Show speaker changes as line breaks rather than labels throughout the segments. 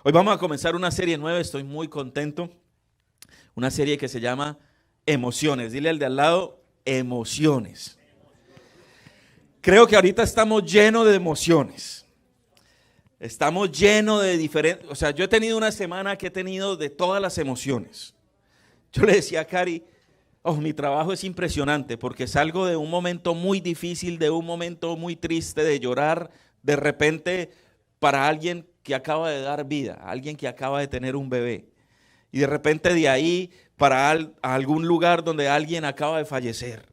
Hoy vamos a comenzar una serie nueva, estoy muy contento. Una serie que se llama Emociones. Dile al de al lado, emociones. Creo que ahorita estamos llenos de emociones. Estamos llenos de diferentes, yo he tenido una semana que he tenido de todas las emociones. Yo le decía a Cari, mi trabajo es impresionante porque salgo de un momento muy difícil, de un momento muy triste, de llorar de repente para alguien que acaba de dar vida, alguien que acaba de tener un bebé. Y de repente de ahí para a algún lugar donde alguien acaba de fallecer.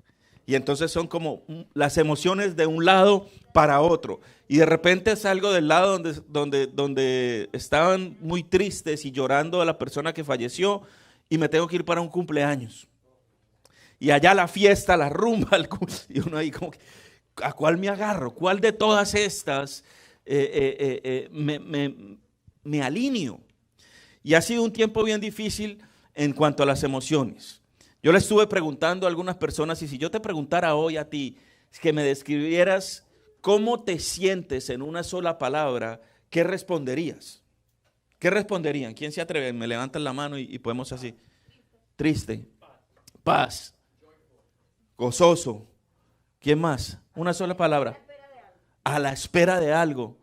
Y entonces son como las emociones de un lado para otro. Y de repente salgo del lado donde estaban muy tristes y llorando a la persona que falleció y me tengo que ir para un cumpleaños. Y allá la fiesta, la rumba, y uno ahí como que, ¿a cuál me agarro? ¿Cuál de todas estas me alineo? Y ha sido un tiempo bien difícil en cuanto a las emociones. Yo le estuve preguntando a algunas personas, y si yo te preguntara hoy a ti, que me describieras cómo te sientes en una sola palabra, ¿qué responderías? ¿Qué responderían? ¿Quién se atreve? Me levantan la mano y podemos así. Triste, paz, gozoso. ¿Quién más? Una sola palabra. A la espera de algo.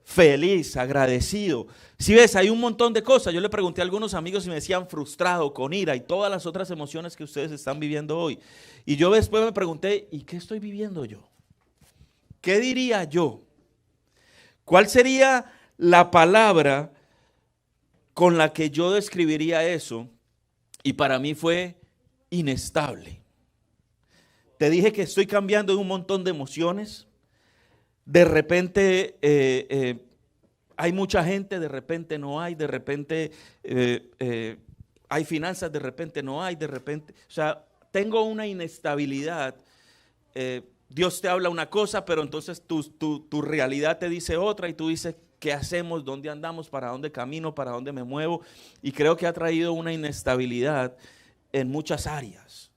Feliz, agradecido. Si ves, hay un montón de cosas. Yo le pregunté a algunos amigos y me decían frustrado, con ira y todas las otras emociones que ustedes están viviendo hoy. Y yo después me pregunté, ¿y qué estoy viviendo yo? ¿Qué diría yo? ¿Cuál sería la palabra con la que yo describiría eso? Y para mí fue inestable. Te dije que estoy cambiando de un montón de emociones. De repente hay mucha gente, de repente no hay, de repente hay finanzas, de repente no hay, de repente, tengo una inestabilidad. Dios te habla una cosa, pero entonces tu realidad te dice otra y tú dices, ¿qué hacemos? ¿Dónde andamos? ¿Para dónde camino? ¿Para dónde me muevo? Y creo que ha traído una inestabilidad en muchas áreas.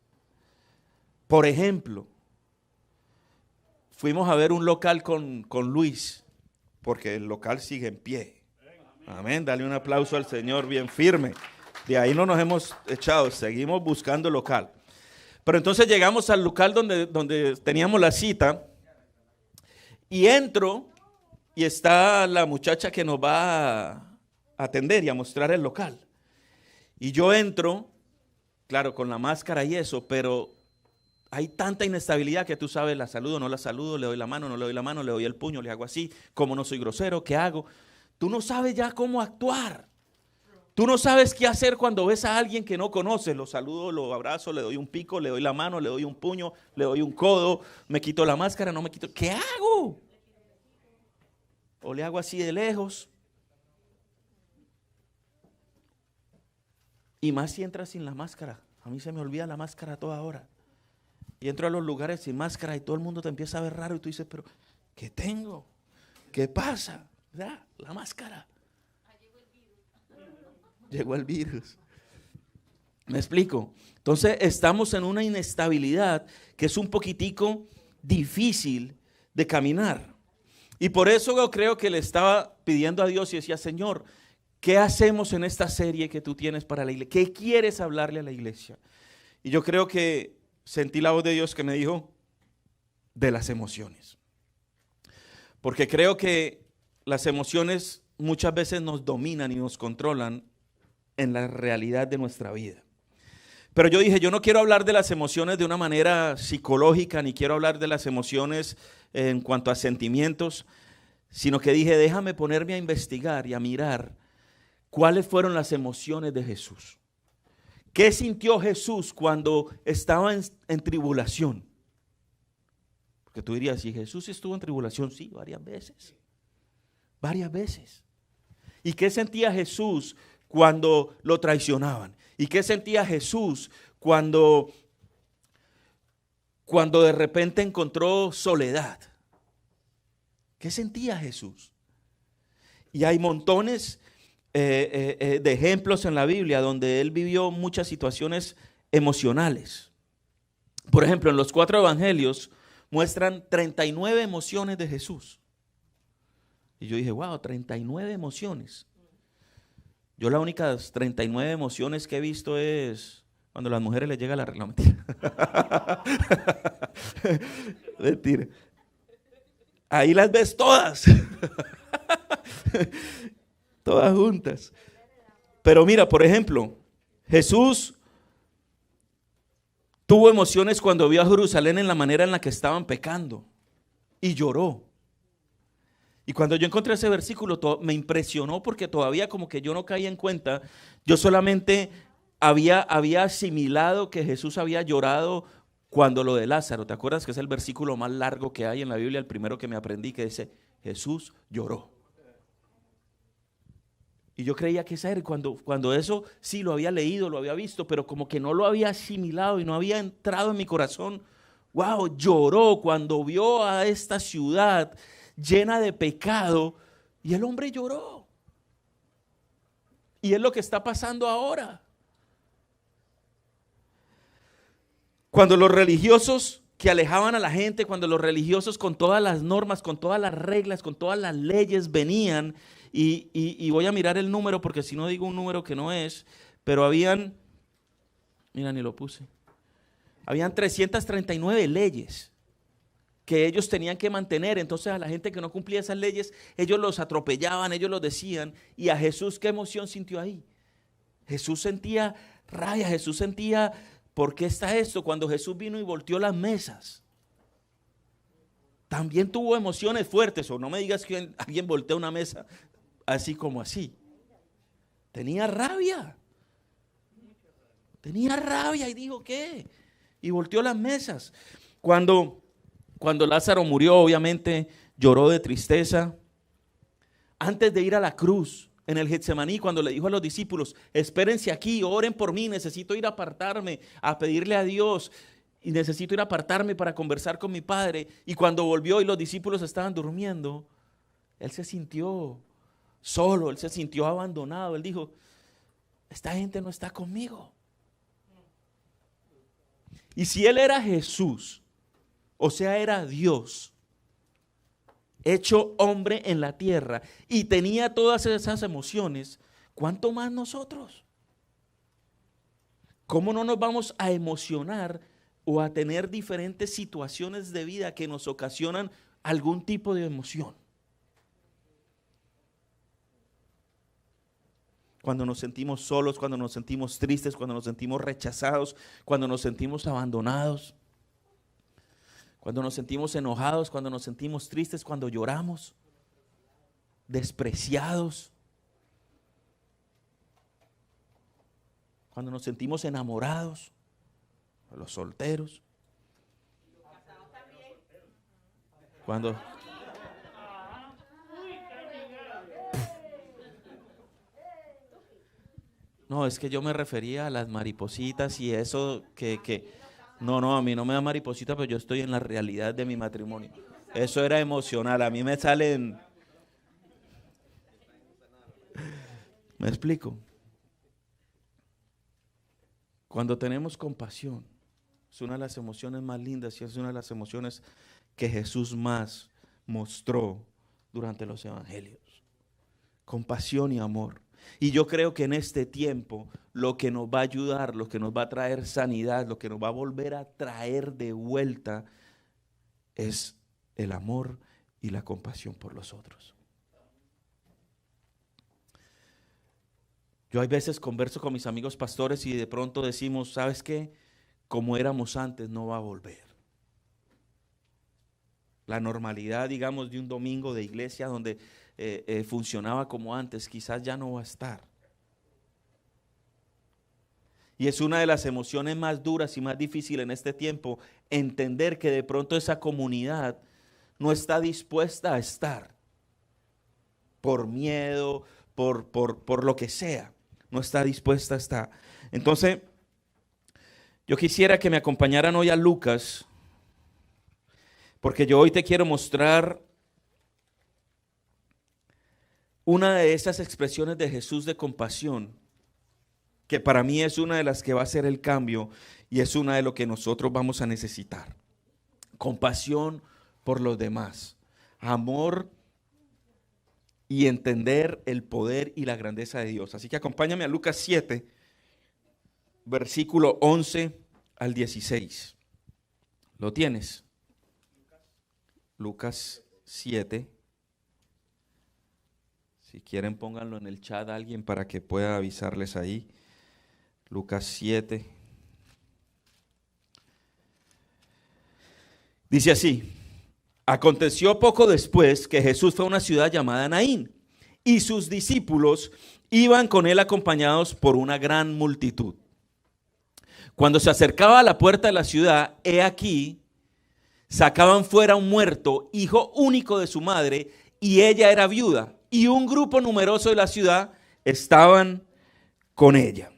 Por ejemplo, fuimos a ver un local con Luis, porque el local sigue en pie. Amén, dale un aplauso al Señor bien firme. De ahí no nos hemos echado, seguimos buscando local. Pero entonces llegamos al local donde teníamos la cita y entro y está la muchacha que nos va a atender y a mostrar el local. Y yo entro, claro, con la máscara y eso, pero hay tanta inestabilidad que tú sabes, la saludo, no la saludo, le doy la mano, no le doy la mano, le doy el puño, le hago así, como no soy grosero, ¿qué hago? Tú no sabes ya cómo actuar. Tú no sabes qué hacer cuando ves a alguien que no conoces. Lo saludo, lo abrazo, le doy un pico, le doy la mano, le doy un puño, le doy un codo, me quito la máscara, no me quito. ¿Qué hago? O le hago así de lejos. Y más si entras sin la máscara. A mí se me olvida la máscara toda hora. Y entro a los lugares sin máscara y todo el mundo te empieza a ver raro y tú dices, pero ¿qué tengo? ¿Qué pasa? ¿Verdad? La máscara. Llegó el virus. ¿Me explico? Entonces estamos en una inestabilidad que es un poquitico difícil de caminar. Y por eso yo creo que le estaba pidiendo a Dios y decía, Señor, ¿qué hacemos en esta serie que tú tienes para la iglesia? ¿Qué quieres hablarle a la iglesia? Y yo creo que sentí la voz de Dios que me dijo de las emociones. Porque creo que las emociones muchas veces nos dominan y nos controlan en la realidad de nuestra vida. Pero yo dije, yo no quiero hablar de las emociones de una manera psicológica, ni quiero hablar de las emociones en cuanto a sentimientos, sino que dije, déjame ponerme a investigar y a mirar cuáles fueron las emociones de Jesús. ¿Qué sintió Jesús cuando estaba en tribulación? Porque tú dirías, si Jesús estuvo en tribulación, sí, varias veces. Varias veces. ¿Y qué sentía Jesús cuando lo traicionaban? ¿Y qué sentía Jesús cuando de repente encontró soledad? ¿Qué sentía Jesús? Y hay montones de ejemplos en la Biblia donde él vivió muchas situaciones emocionales. Por ejemplo, en los 4 evangelios muestran 39 emociones de Jesús. Y yo dije, wow, 39 emociones. Yo las únicas 39 emociones que he visto es cuando a las mujeres les llega la regla. No, mentira. Mentira. Ahí las ves todas. Todas juntas. Pero mira, por ejemplo, Jesús tuvo emociones cuando vio a Jerusalén en la manera en la que estaban pecando y lloró. Y cuando yo encontré ese versículo me impresionó porque todavía como que yo no caía en cuenta. Yo solamente había asimilado que Jesús había llorado cuando lo de Lázaro. ¿Te acuerdas que es el versículo más largo que hay en la Biblia? El primero que me aprendí, que dice, Jesús lloró. Y yo creía que esa era, cuando eso sí lo había leído, lo había visto, pero como que no lo había asimilado y no había entrado en mi corazón. Wow, lloró cuando vio a esta ciudad llena de pecado y el hombre lloró. Y es lo que está pasando ahora. Cuando los religiosos que alejaban a la gente, cuando los religiosos con todas las normas, con todas las reglas, con todas las leyes venían, y voy a mirar el número porque si no digo un número que no es, pero habían, mira, ni lo puse, habían 339 leyes que ellos tenían que mantener. Entonces a la gente que no cumplía esas leyes, ellos los atropellaban, ellos los decían. Y a Jesús, ¿qué emoción sintió ahí? Jesús sentía rabia, Jesús sentía, ¿por qué está esto? Cuando Jesús vino y volteó las mesas, también tuvo emociones fuertes. O no me digas que alguien voltea una mesa así como así. Tenía rabia y dijo, ¿qué? Y volteó las mesas. Cuando Lázaro murió, obviamente lloró de tristeza. Antes de ir a la cruz, en el Getsemaní, cuando le dijo a los discípulos, espérense aquí, oren por mí, necesito ir a apartarme, a pedirle a Dios, y necesito ir a apartarme para conversar con mi Padre. Y cuando volvió y los discípulos estaban durmiendo, él se sintió solo, él se sintió abandonado. Él dijo, esta gente no está conmigo. Y si él era Jesús, o sea, era Dios, hecho hombre en la tierra, y tenía todas esas emociones, ¿cuánto más nosotros? ¿Cómo no nos vamos a emocionar o a tener diferentes situaciones de vida que nos ocasionan algún tipo de emoción? Cuando nos sentimos solos, cuando nos sentimos tristes, cuando nos sentimos rechazados, cuando nos sentimos abandonados, cuando nos sentimos enojados, cuando nos sentimos tristes, cuando lloramos, despreciados, cuando nos sentimos enamorados, los solteros, cuando... No, es que yo me refería a las maripositas y eso No, a mí no me da mariposita, pero yo estoy en la realidad de mi matrimonio. Eso era emocional, a mí me salen... ¿Me explico? Cuando tenemos compasión, es una de las emociones más lindas y es una de las emociones que Jesús más mostró durante los evangelios. Compasión y amor. Y yo creo que en este tiempo lo que nos va a ayudar, lo que nos va a traer sanidad, lo que nos va a volver a traer de vuelta es el amor y la compasión por los otros. Yo hay veces converso con mis amigos pastores y de pronto decimos, ¿sabes qué? Como éramos antes no va a volver. La normalidad, digamos, de un domingo de iglesia donde funcionaba como antes, quizás ya no va a estar. Y es una de las emociones más duras y más difíciles en este tiempo, entender que de pronto esa comunidad no está dispuesta a estar. Por miedo, por lo que sea, no está dispuesta a estar. Entonces, yo quisiera que me acompañaran hoy a Lucas, porque yo hoy te quiero mostrar una de esas expresiones de Jesús de compasión, que para mí es una de las que va a hacer el cambio y es una de lo que nosotros vamos a necesitar. Compasión por los demás, amor y entender el poder y la grandeza de Dios. Así que acompáñame a Lucas 7, versículo 11 al 16. ¿Lo tienes? Lucas 7. Si quieren, pónganlo en el chat a alguien para que pueda avisarles ahí. Lucas 7. Dice así: aconteció poco después que Jesús fue a una ciudad llamada Naín, y sus discípulos iban con él acompañados por una gran multitud. Cuando se acercaba a la puerta de la ciudad, he aquí, sacaban fuera un muerto, hijo único de su madre, y ella era viuda, y un grupo numeroso de la ciudad estaban con ella.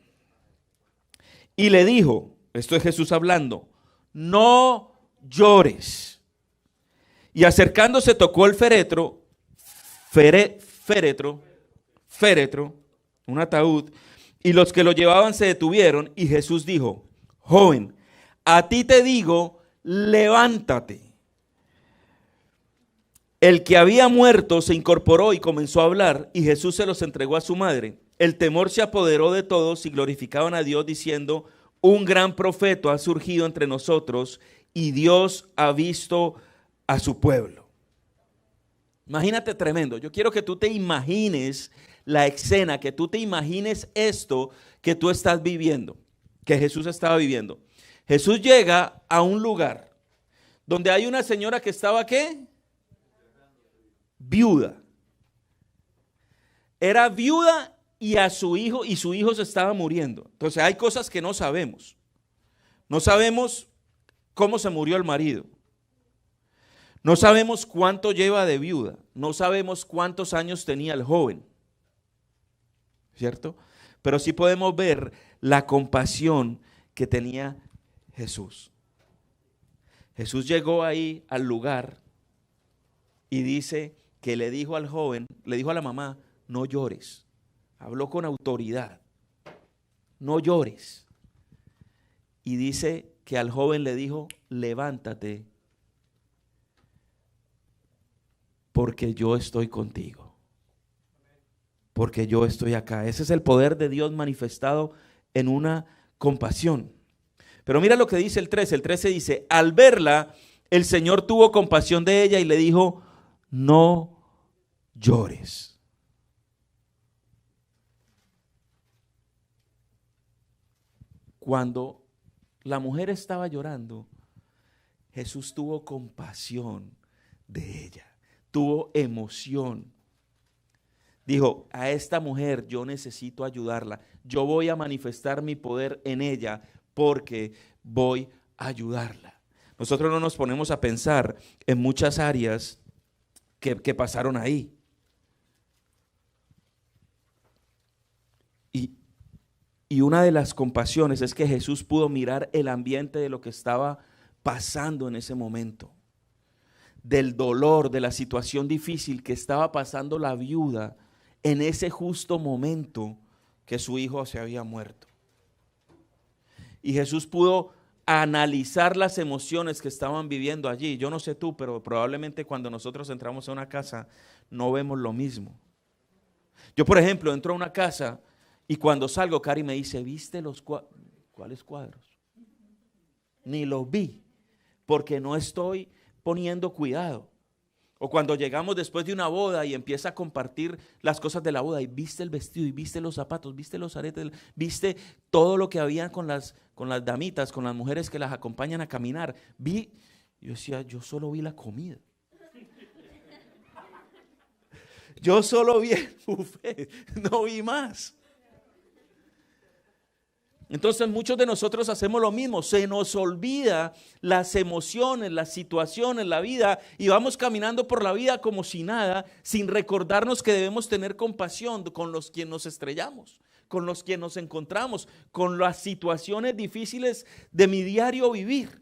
Y le dijo, esto es Jesús hablando, no llores. Y acercándose tocó el féretro, un ataúd, y los que lo llevaban se detuvieron, y Jesús dijo, joven, a ti te digo, levántate. El que había muerto se incorporó y comenzó a hablar, y Jesús se los entregó a su madre. El temor se apoderó de todos y glorificaban a Dios diciendo, un gran profeta ha surgido entre nosotros y Dios ha visto a su pueblo. Imagínate tremendo. Yo quiero que tú te imagines la escena, que tú te imagines esto que tú estás viviendo, que Jesús estaba viviendo. Jesús llega a un lugar donde hay una señora que estaba, ¿qué? Viuda. Era viuda y su hijo se estaba muriendo. Entonces hay cosas que no sabemos. No sabemos cómo se murió el marido. No sabemos cuánto lleva de viuda. No sabemos cuántos años tenía el joven. ¿Cierto? Pero sí podemos ver la compasión que tenía Jesús. Jesús llegó ahí al lugar y dice que le dijo al joven, le dijo a la mamá, no llores. Habló con autoridad. No llores. Y dice que al joven le dijo, levántate, porque yo estoy contigo. Porque yo estoy acá. Ese es el poder de Dios manifestado en una compasión. Pero mira lo que dice el 13. El 13 dice, al verla, el Señor tuvo compasión de ella y le dijo, no llores. Cuando la mujer estaba llorando, Jesús tuvo compasión de ella, tuvo emoción. Dijo, a esta mujer yo necesito ayudarla. Yo voy a manifestar mi poder en ella porque voy a ayudarla. Nosotros no nos ponemos a pensar en muchas áreas que pasaron ahí. Y una de las compasiones es que Jesús pudo mirar el ambiente de lo que estaba pasando en ese momento. Del dolor, de la situación difícil que estaba pasando la viuda en ese justo momento que su hijo se había muerto. Y Jesús pudo analizar las emociones que estaban viviendo allí. Yo no sé tú, pero probablemente cuando nosotros entramos a una casa no vemos lo mismo. Yo, por ejemplo, entro a una casa y cuando salgo, Cari me dice, ¿viste los cuadros? ¿Cuáles cuadros? Ni los vi, porque no estoy poniendo cuidado. O cuando llegamos después de una boda y empieza a compartir las cosas de la boda, y viste el vestido, y viste los zapatos, viste los aretes, viste todo lo que había con las damitas, con las mujeres que las acompañan a caminar. Yo decía, yo solo vi la comida. Yo solo vi el buffet, no vi más. Entonces muchos de nosotros hacemos lo mismo, se nos olvida las emociones, las situaciones, la vida, y vamos caminando por la vida como si nada, sin recordarnos que debemos tener compasión con los que nos estrellamos, con los que nos encontramos, con las situaciones difíciles de mi diario vivir.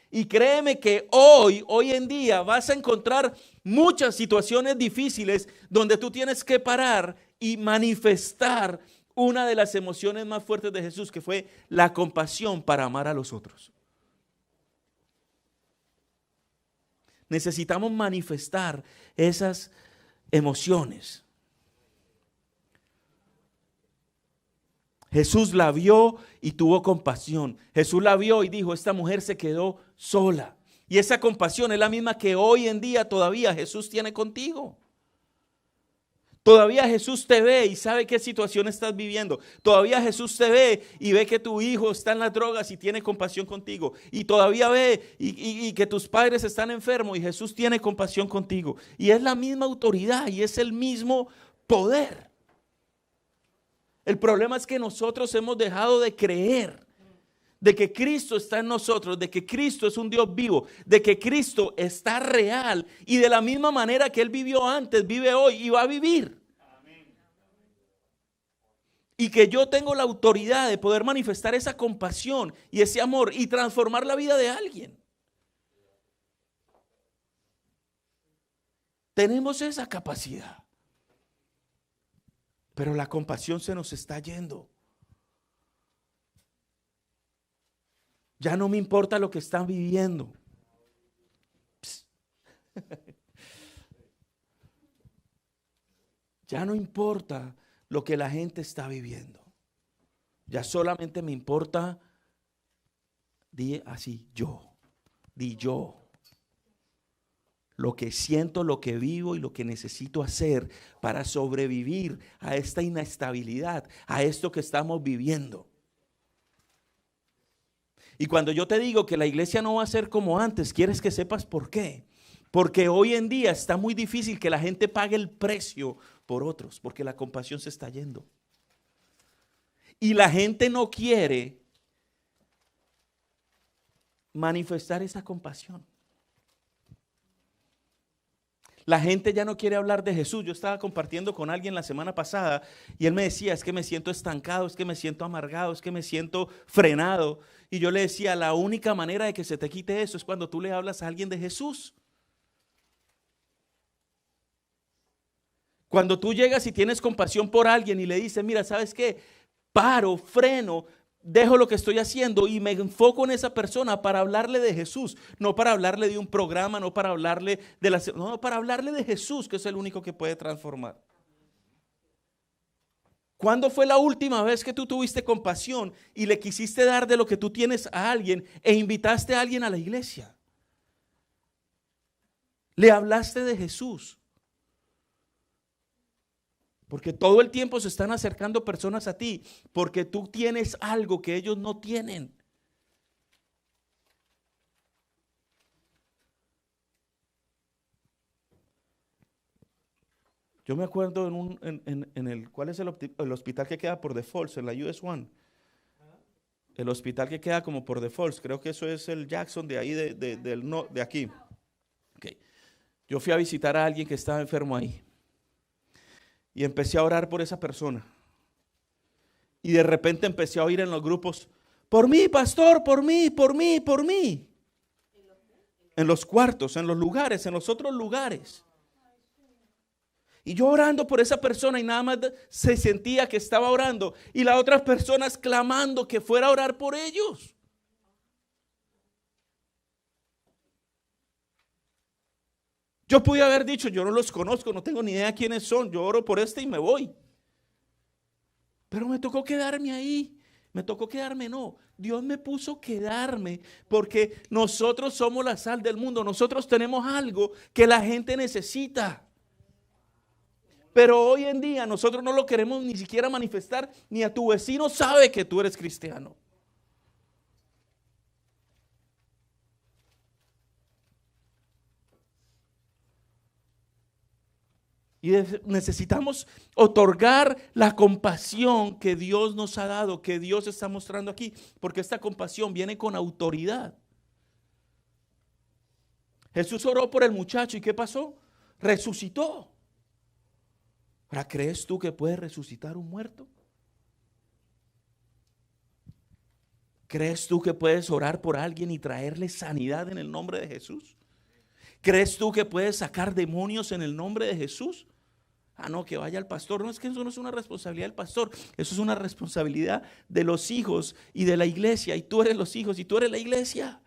Y créeme que hoy en día vas a encontrar muchas situaciones difíciles donde tú tienes que parar y manifestar una de las emociones más fuertes de Jesús, que fue la compasión para amar a los otros. Necesitamos manifestar esas emociones. Jesús la vio y tuvo compasión. Jesús la vio y dijo, esta mujer se quedó sola. Y esa compasión es la misma que hoy en día todavía Jesús tiene contigo. Todavía Jesús te ve y sabe qué situación estás viviendo. Todavía Jesús te ve y ve que tu hijo está en las drogas y tiene compasión contigo. Y todavía ve y que tus padres están enfermos y Jesús tiene compasión contigo. Y es la misma autoridad y es el mismo poder. El problema es que nosotros hemos dejado de creer de que Cristo está en nosotros, de que Cristo es un Dios vivo, de que Cristo está real y de la misma manera que Él vivió antes, vive hoy y va a vivir. Y que yo tengo la autoridad de poder manifestar esa compasión y ese amor y transformar la vida de alguien. Tenemos esa capacidad. Pero la compasión se nos está yendo. Ya no me importa lo que están viviendo. Ya no importa lo que la gente está viviendo. Ya solamente me importa, di así, di yo. Lo que siento, lo que vivo y lo que necesito hacer para sobrevivir a esta inestabilidad, a esto que estamos viviendo. Y cuando yo te digo que la iglesia no va a ser como antes, quieres que sepas por qué. Porque hoy en día está muy difícil que la gente pague el precio por otros, porque la compasión se está yendo. Y la gente no quiere manifestar esa compasión. La gente ya no quiere hablar de Jesús. Yo estaba compartiendo con alguien la semana pasada y él me decía, es que me siento estancado, es que me siento amargado, es que me siento frenado. Y yo le decía, la única manera de que se te quite eso es cuando tú le hablas a alguien de Jesús. Cuando tú llegas y tienes compasión por alguien y le dices, mira, ¿sabes qué? Paro, freno, dejo lo que estoy haciendo y me enfoco en esa persona para hablarle de Jesús, no para hablarle de un programa, no para hablarle no, para hablarle de Jesús, que es el único que puede transformar. ¿Cuándo fue la última vez que tú tuviste compasión y le quisiste dar de lo que tú tienes a alguien e invitaste a alguien a la iglesia? Le hablaste de Jesús. Porque todo el tiempo se están acercando personas a ti porque tú tienes algo que ellos no tienen. Yo me acuerdo ¿cuál es el hospital que queda por default? En la US One. El hospital que queda como por default, creo que eso es el Jackson de ahí, de aquí. Okay. Yo fui a visitar a alguien que estaba enfermo ahí. Y empecé a orar por esa persona. Y de repente empecé a oír en los grupos, por mí, pastor, por mí, por mí, por mí. En los cuartos, en los lugares, en los otros lugares. Y yo orando por esa persona y nada más se sentía que estaba orando. Y las otras personas clamando que fuera a orar por ellos. Yo pude haber dicho, yo no los conozco, no tengo ni idea quiénes son, yo oro por este y me voy. Pero me tocó quedarme ahí, no. Dios me puso quedarme porque nosotros somos la sal del mundo, nosotros tenemos algo que la gente necesita. Pero hoy en día nosotros no lo queremos ni siquiera manifestar, ni a tu vecino sabe que tú eres cristiano. Y necesitamos otorgar la compasión que Dios nos ha dado, que Dios está mostrando aquí, porque esta compasión viene con autoridad. Jesús oró por el muchacho y ¿qué pasó? Resucitó. Ahora, ¿crees tú que puedes resucitar un muerto? ¿Crees tú que puedes orar por alguien y traerle sanidad en el nombre de Jesús? ¿Crees tú que puedes sacar demonios en el nombre de Jesús? Ah, no, que vaya el pastor. No, es que eso no es una responsabilidad del pastor. Eso es una responsabilidad de los hijos y de la iglesia. Y tú eres los hijos y tú eres la iglesia.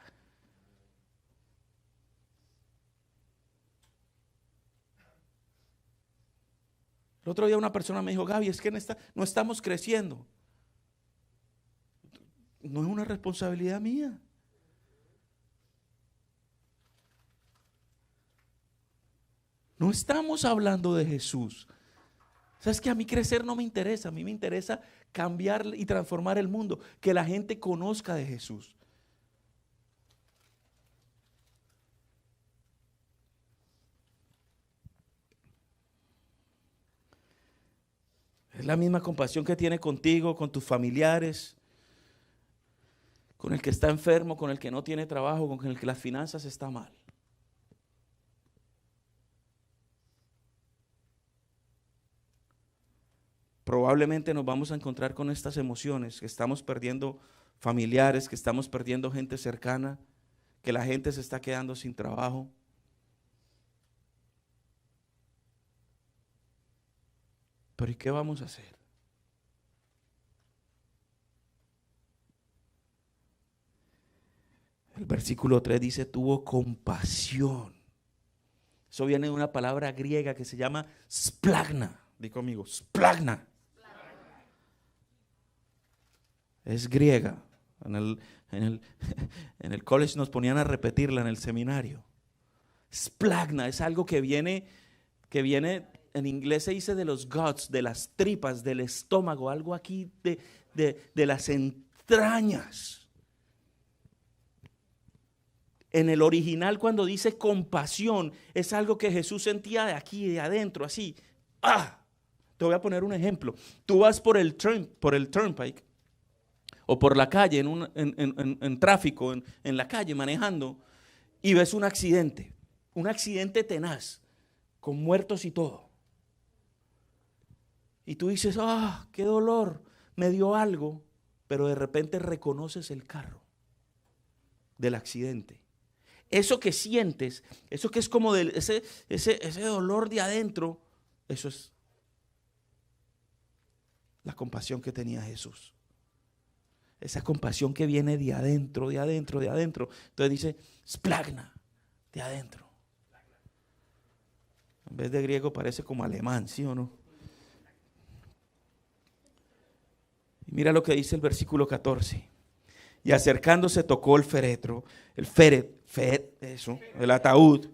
El otro día una persona me dijo, Gaby, es que no estamos creciendo. No es una responsabilidad mía. No estamos hablando de Jesús. ¿Sabes que a mí crecer no me interesa? A mí me interesa cambiar y transformar el mundo, que la gente conozca de Jesús. Es la misma compasión que tiene contigo, con tus familiares, con el que está enfermo, con el que no tiene trabajo, con el que las finanzas están mal. Probablemente nos vamos a encontrar con estas emociones, que estamos perdiendo familiares, que estamos perdiendo gente cercana, que la gente se está quedando sin trabajo. Pero ¿y qué vamos a hacer? El versículo 3 dice, tuvo compasión. Eso viene de una palabra griega que se llama splagna. Di conmigo, splagna. Es griega. En el college nos ponían a repetirla en el seminario. Splagna es algo que viene, en inglés se dice de los guts, de las tripas, del estómago, algo aquí de las entrañas. En el original, cuando dice compasión, es algo que Jesús sentía de aquí, de adentro, así. ¡Ah! Te voy a poner un ejemplo. Tú vas por el turnpike o por la calle, en tráfico, en la calle, manejando, y ves un accidente tenaz, con muertos y todo. Y tú dices, ¡ah, qué dolor! Me dio algo, pero de repente reconoces el carro del accidente. Eso que sientes, eso que es como ese dolor de adentro, eso es la compasión que tenía Jesús. Esa compasión que viene de adentro, de adentro, de adentro. Entonces dice, splagna, de adentro. En vez de griego parece como alemán, ¿sí o no? Y mira lo que dice el versículo 14. Y acercándose tocó el féretro, el ataúd,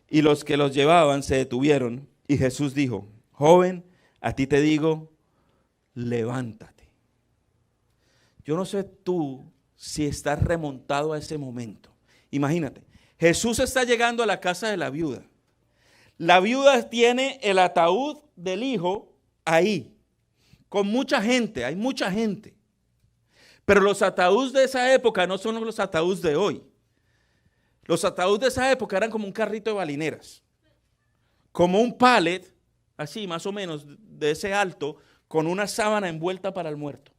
y los que los llevaban se detuvieron. Y Jesús dijo, joven, a ti te digo, levántate. Yo no sé tú si estás remontado a ese momento. Imagínate, Jesús está llegando a la casa de la viuda. La viuda tiene el ataúd del hijo ahí, con mucha gente, hay mucha gente. Pero los ataúdes de esa época no son los ataúdes de hoy. Los ataúdes de esa época eran como un carrito de balineras, como un pallet, así más o menos de ese alto, con una sábana envuelta para el muerto.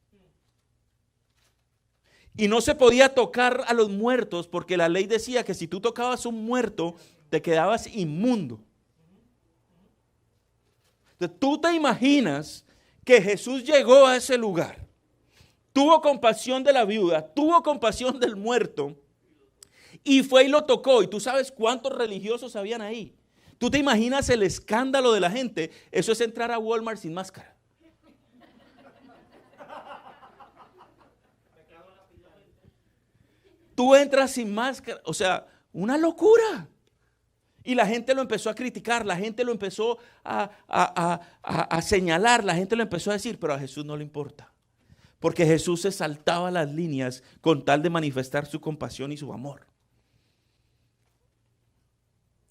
Y no se podía tocar a los muertos porque la ley decía que si tú tocabas un muerto, te quedabas inmundo. Entonces, tú te imaginas que Jesús llegó a ese lugar, tuvo compasión de la viuda, tuvo compasión del muerto y fue y lo tocó. Y tú sabes cuántos religiosos habían ahí. Tú te imaginas el escándalo de la gente. Eso es entrar a Walmart sin máscara. Tú entras sin máscara, o sea, una locura. Y la gente lo empezó a criticar, la gente lo empezó a señalar, la gente lo empezó a decir, pero a Jesús no le importa. Porque Jesús se saltaba las líneas con tal de manifestar su compasión y su amor.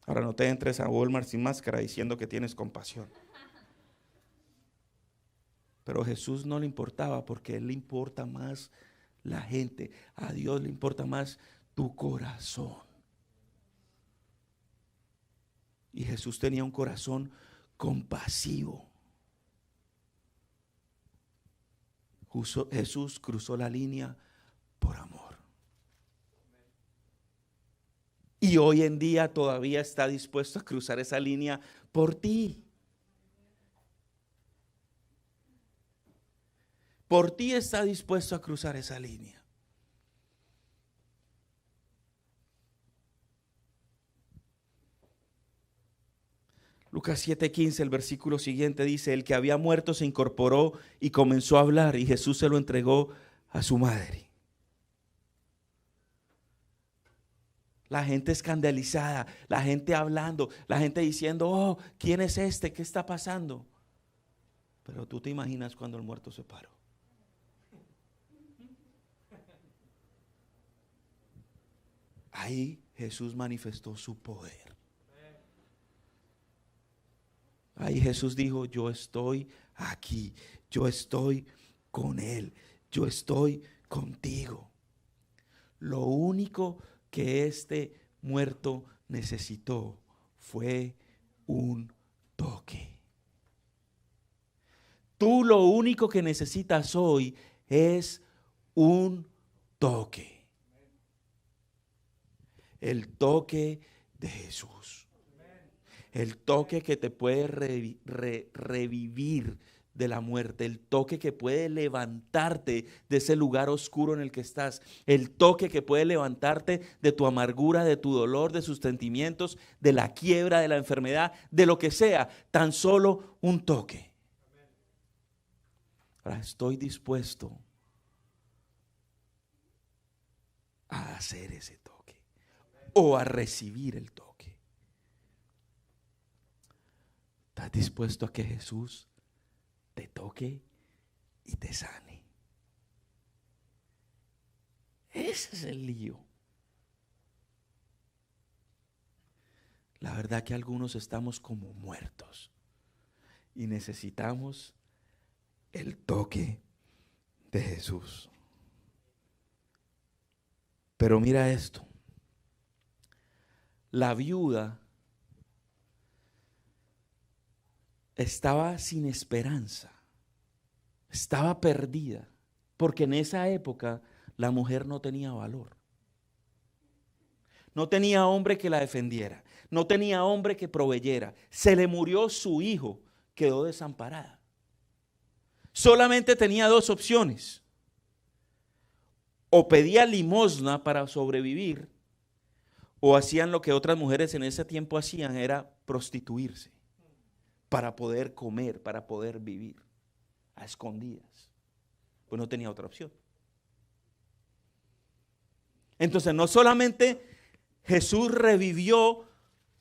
Ahora no te entres a Walmart sin máscara diciendo que tienes compasión. Pero a Jesús no le importaba porque a Él le importa más la gente. A Dios le importa más tu corazón. Y Jesús tenía un corazón compasivo. Jesús cruzó la línea por amor. Y hoy en día todavía está dispuesto a cruzar esa línea por ti. Por ti está dispuesto a cruzar esa línea. Lucas 7:15, el versículo siguiente dice, el que había muerto se incorporó y comenzó a hablar y Jesús se lo entregó a su madre. La gente escandalizada, la gente hablando, la gente diciendo, oh, ¿quién es este? ¿Qué está pasando? Pero tú te imaginas cuando el muerto se paró. Ahí Jesús manifestó su poder. Ahí Jesús dijo, yo estoy aquí, yo estoy con él, yo estoy contigo. Lo único que este muerto necesitó fue un toque. Tú lo único que necesitas hoy es un toque. El toque de Jesús. El toque que te puede revivir de la muerte. El toque que puede levantarte de ese lugar oscuro en el que estás. El toque que puede levantarte de tu amargura, de tu dolor, de sus sentimientos, de la quiebra, de la enfermedad, de lo que sea. Tan solo un toque. Ahora estoy dispuesto a hacer ese toque o a recibir el toque. ¿Estás dispuesto a que Jesús te toque y te sane? Ese es el lío. La verdad que algunos estamos como muertos y necesitamos el toque de Jesús. Pero mira esto. La viuda estaba sin esperanza, estaba perdida, porque en esa época la mujer no tenía valor. No tenía hombre que la defendiera, no tenía hombre que proveyera. Se le murió su hijo, quedó desamparada. Solamente tenía dos opciones. O pedía limosna para sobrevivir, o hacían lo que otras mujeres en ese tiempo hacían, era prostituirse. Para poder comer, para poder vivir a escondidas. Pues no tenía otra opción. Entonces no solamente Jesús revivió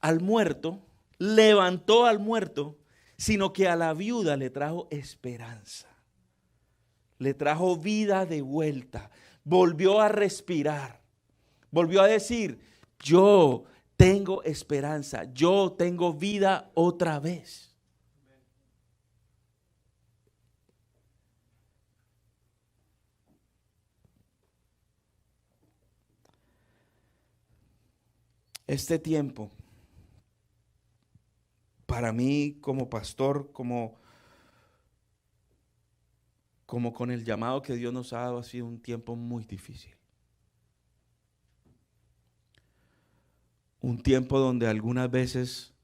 al muerto, levantó al muerto, sino que a la viuda le trajo esperanza. Le trajo vida de vuelta. Volvió a respirar. Volvió a decir, yo tengo esperanza, yo tengo vida otra vez. Este tiempo, para mí como pastor, como con el llamado que Dios nos ha dado, ha sido un tiempo muy difícil. Un tiempo donde algunas veces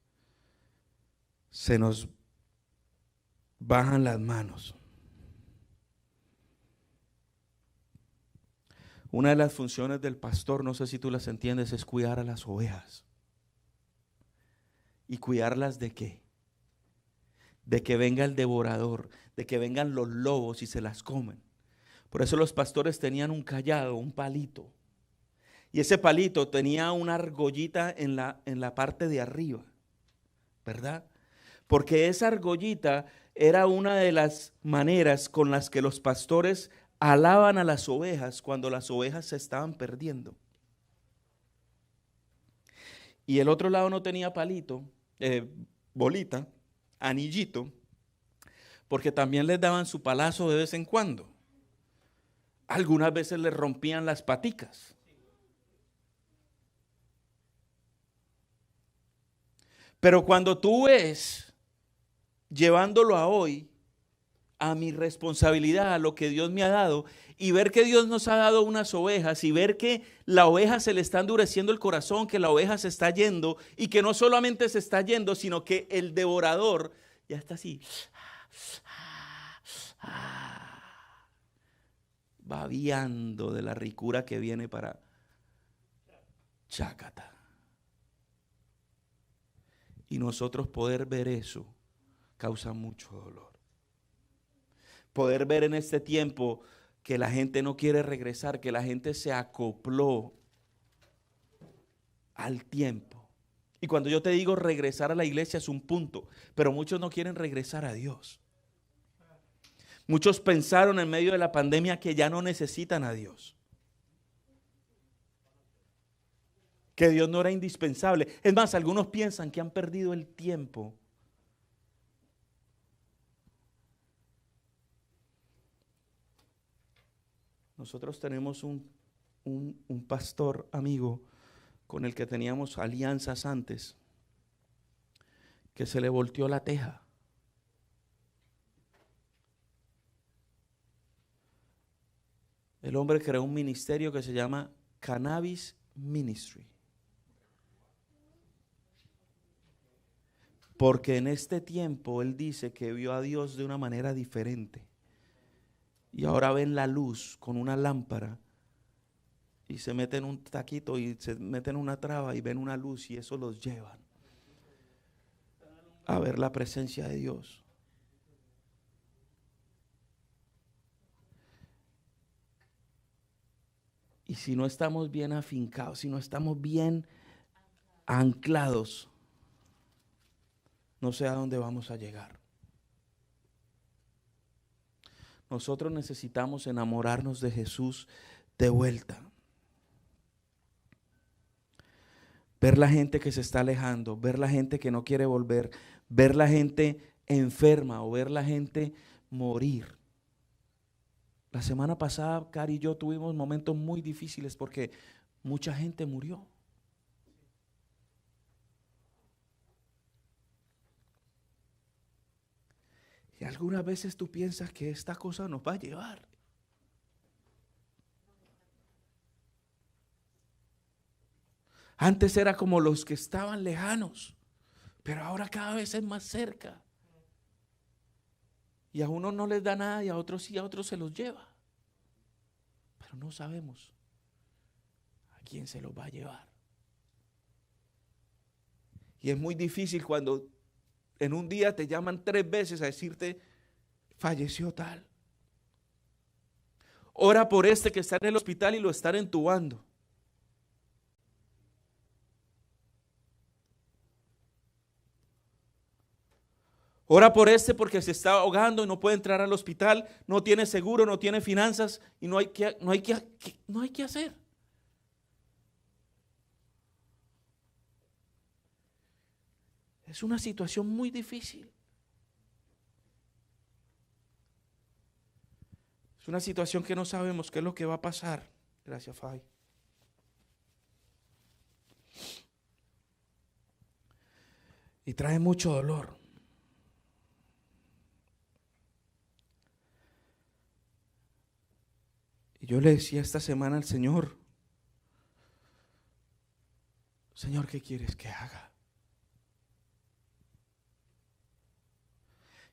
se nos bajan las manos. Una de las funciones del pastor, no sé si tú las entiendes, es cuidar a las ovejas. ¿Y cuidarlas de qué? De que venga el devorador, de que vengan los lobos y se las comen. Por eso los pastores tenían un cayado, un palito. Y ese palito tenía una argollita en la parte de arriba, ¿verdad? Porque esa argollita era una de las maneras con las que los pastores alaban a las ovejas cuando las ovejas se estaban perdiendo. Y el otro lado no tenía palito, bolita, anillito, porque también les daban su palazo de vez en cuando. Algunas veces les rompían las paticas. Pero cuando tú ves, llevándolo a hoy, a mi responsabilidad, a lo que Dios me ha dado, y ver que Dios nos ha dado unas ovejas, y ver que la oveja se le está endureciendo el corazón, que la oveja se está yendo, y que no solamente se está yendo, sino que el devorador ya está así, babeando de la ricura que viene para Chácata. Y nosotros poder ver eso causa mucho dolor. Poder ver en este tiempo que la gente no quiere regresar, que la gente se acopló al tiempo. Y cuando yo te digo regresar a la iglesia es un punto, pero muchos no quieren regresar a Dios. Muchos pensaron en medio de la pandemia que ya no necesitan a Dios, que Dios no era indispensable. Es más, algunos piensan que han perdido el tiempo. Nosotros tenemos un pastor amigo con el que teníamos alianzas antes, que se le volteó la teja. El hombre creó un ministerio que se llama Cannabis Ministry. Porque en este tiempo él dice que vio a Dios de una manera diferente. Y ahora ven la luz con una lámpara y se meten en un taquito y se meten en una traba y ven una luz y eso los lleva a ver la presencia de Dios. Y si no estamos bien afincados, si no estamos bien anclados, no sé a dónde vamos a llegar. Nosotros necesitamos enamorarnos de Jesús de vuelta. Ver la gente que se está alejando, ver la gente que no quiere volver, ver la gente enferma o ver la gente morir. La semana pasada, Cari y yo tuvimos momentos muy difíciles porque mucha gente murió. Y algunas veces tú piensas que esta cosa nos va a llevar. Antes era como los que estaban lejanos, pero ahora cada vez es más cerca. Y a unos no les da nada y a otros sí, a otros se los lleva. Pero no sabemos a quién se los va a llevar. Y es muy difícil cuando en un día te llaman 3 veces a decirte, falleció tal. Ora por este que está en el hospital y lo están entubando. Ora por este porque se está ahogando y no puede entrar al hospital, no tiene seguro, no tiene finanzas y no hay que hacer. Es una situación muy difícil. Es una situación que no sabemos qué es lo que va a pasar. Gracias, Fay. Y trae mucho dolor. Y yo le decía esta semana al Señor, Señor, ¿qué quieres que haga?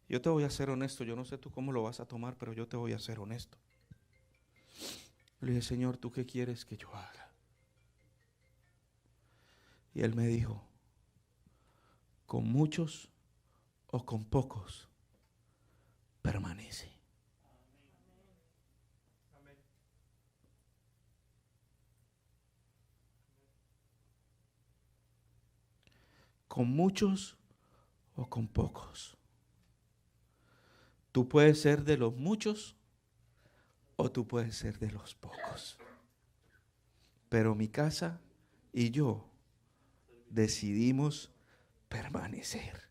Yo te voy a ser honesto, yo no sé tú cómo lo vas a tomar, pero yo te voy a ser honesto. Le dije, Señor, ¿tú qué quieres que yo haga? Y Él me dijo, con muchos o con pocos, permanece. Con muchos o con pocos. Tú puedes ser de los muchos o tú puedes ser de los pocos. Pero mi casa y yo decidimos permanecer.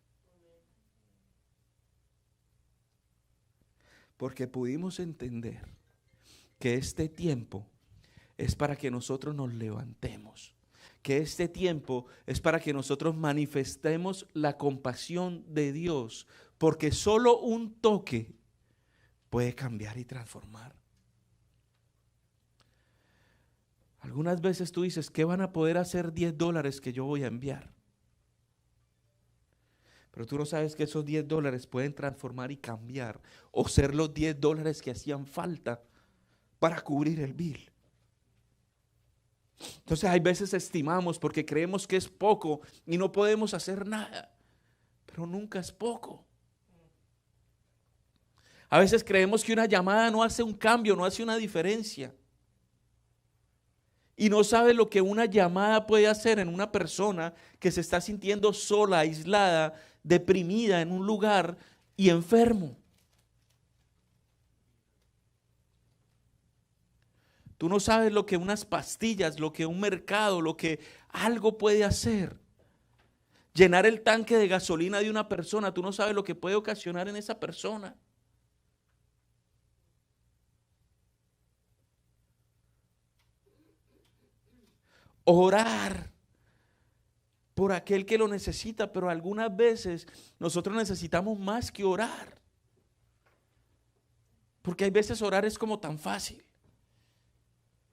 Porque pudimos entender que este tiempo es para que nosotros nos levantemos. Que este tiempo es para que nosotros manifestemos la compasión de Dios, porque solo un toque puede cambiar y transformar. Algunas veces tú dices, ¿qué van a poder hacer $10 que yo voy a enviar? Pero tú no sabes que esos $10 pueden transformar y cambiar, o ser los $10 que hacían falta para cubrir el bill. Entonces hay veces estimamos porque creemos que es poco y no podemos hacer nada. pero nunca es poco. A veces creemos que una llamada no hace un cambio, no hace una diferencia. Y no sabe lo que una llamada puede hacer en una persona que se está sintiendo sola, aislada, deprimida en un lugar y enfermo. Tú no sabes lo que unas pastillas, lo que un mercado, lo que algo puede hacer. Llenar el tanque de gasolina de una persona, tú no sabes lo que puede ocasionar en esa persona. Orar por aquel que lo necesita, pero algunas veces nosotros necesitamos más que orar. Porque hay veces orar es como tan fácil.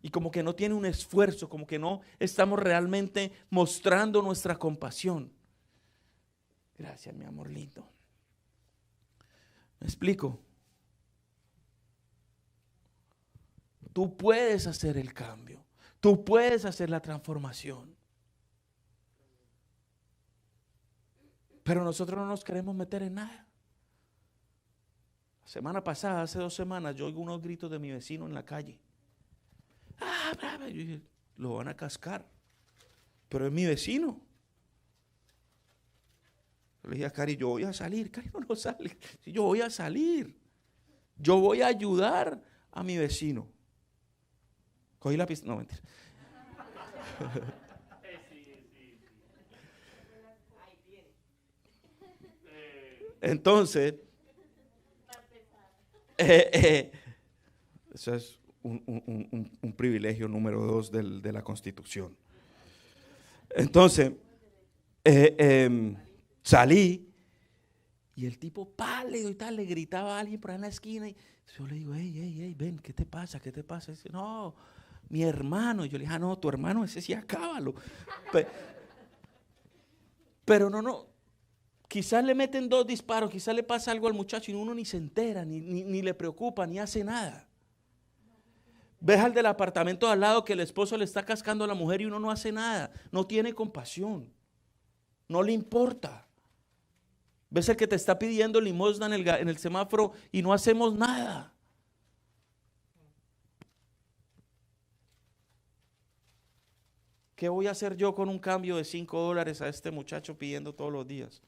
Y como que no tiene un esfuerzo, como que no estamos realmente mostrando nuestra compasión. Gracias, mi amor lindo. ¿Me explico? Tú puedes hacer el cambio. Tú puedes hacer la transformación. Pero nosotros no nos queremos meter en nada. La semana pasada, hace 2 semanas, yo oigo unos gritos de mi vecino en la calle. Yo dije, lo van a cascar. Pero es mi vecino. Le dije a Cari, yo voy a salir. Cari no sale. Yo voy a salir. Yo voy a ayudar a mi vecino. Cogí la pistola. No, mentira. Entonces, eso es un privilegio número 2 de la Constitución. Entonces, salí y el tipo pálido y tal le gritaba a alguien por ahí en la esquina y yo le digo, hey, ven, ¿qué te pasa? ¿Qué te pasa? Y dice, no, mi hermano. Y yo le dije, no, tu hermano, ese sí, acábalo. Pero no, quizás le meten 2 disparos, quizás le pasa algo al muchacho y uno ni se entera, ni le preocupa, ni hace nada. Ves al del apartamento de al lado que el esposo le está cascando a la mujer y uno no hace nada, no tiene compasión, no le importa. Ves el que te está pidiendo limosna en el semáforo y no hacemos nada. ¿Qué voy a hacer yo con un cambio de $5 a este muchacho pidiendo todos los días?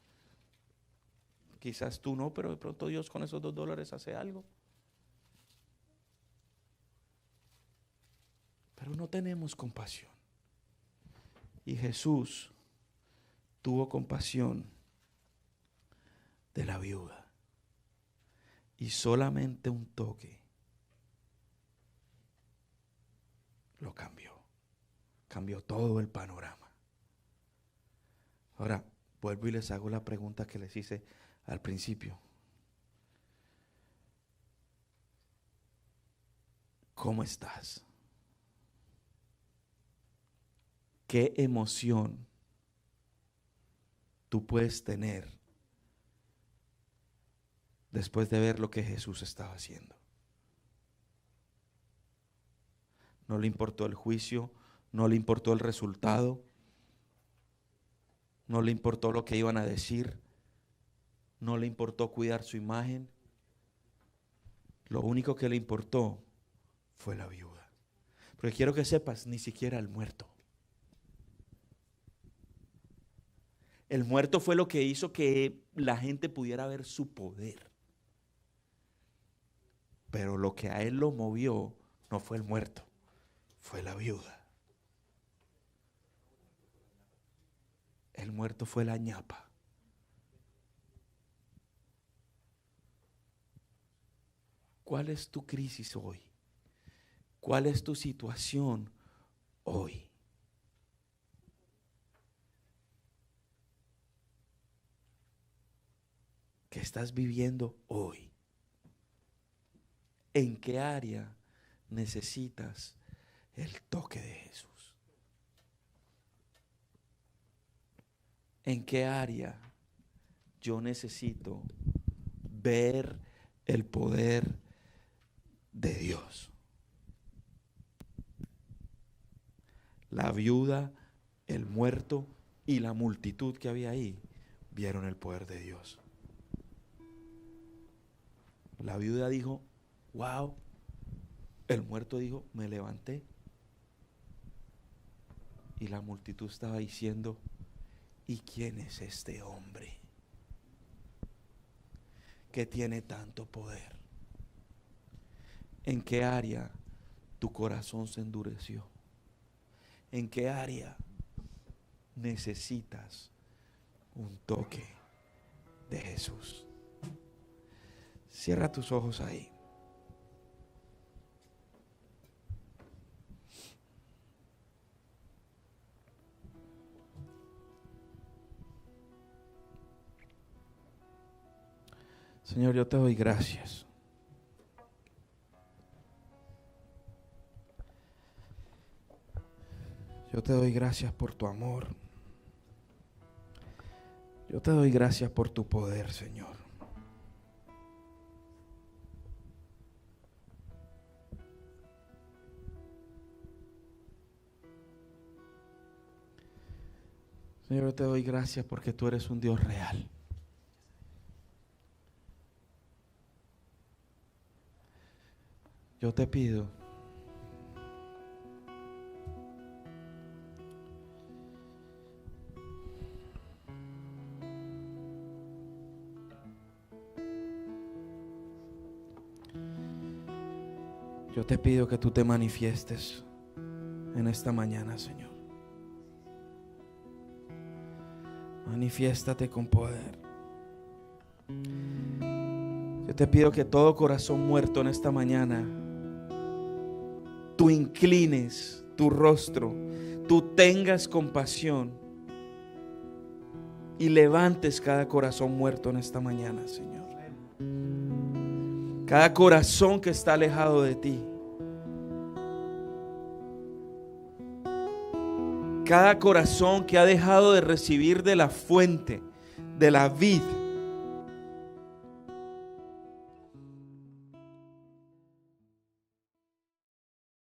Quizás tú no, pero de pronto Dios con esos $2 hace algo. Pero no tenemos compasión. Y Jesús tuvo compasión de la viuda. Y solamente un toque lo cambió. Cambió todo el panorama. Ahora, vuelvo y les hago la pregunta que les hice al principio. ¿Cómo estás? ¿Qué emoción tú puedes tener después de ver lo que Jesús estaba haciendo? No le importó el juicio, no le importó el resultado, no le importó lo que iban a decir, no le importó cuidar su imagen. Lo único que le importó fue la viuda. Porque quiero que sepas, ni siquiera el muerto. El muerto fue lo que hizo que la gente pudiera ver su poder. Pero lo que a él lo movió no fue el muerto, fue la viuda. El muerto fue la ñapa. ¿Cuál es tu crisis hoy? ¿Cuál es tu situación hoy? ¿Qué estás viviendo hoy? ¿En qué área necesitas el toque de Jesús? ¿En qué área yo necesito ver el poder de Dios? La viuda, el muerto y la multitud que había ahí vieron el poder de Dios. La viuda dijo, wow. El muerto dijo, me levanté. Y la multitud estaba diciendo, ¿y quién es este hombre que tiene tanto poder? ¿En qué área tu corazón se endureció? ¿En qué área necesitas un toque de Jesús? Cierra tus ojos ahí. Señor, yo te doy gracias. Yo te doy gracias por tu amor. Yo te doy gracias por tu poder, Señor. Señor, yo te doy gracias porque tú eres un Dios real. Yo te pido que tú te manifiestes en esta mañana, Señor. Manifiéstate con poder. Yo te pido que todo corazón muerto en esta mañana, tú inclines tu rostro, tú tengas compasión y levantes cada corazón muerto en esta mañana, Señor. Cada corazón que está alejado de ti, cada corazón que ha dejado de recibir de la fuente, de la vid,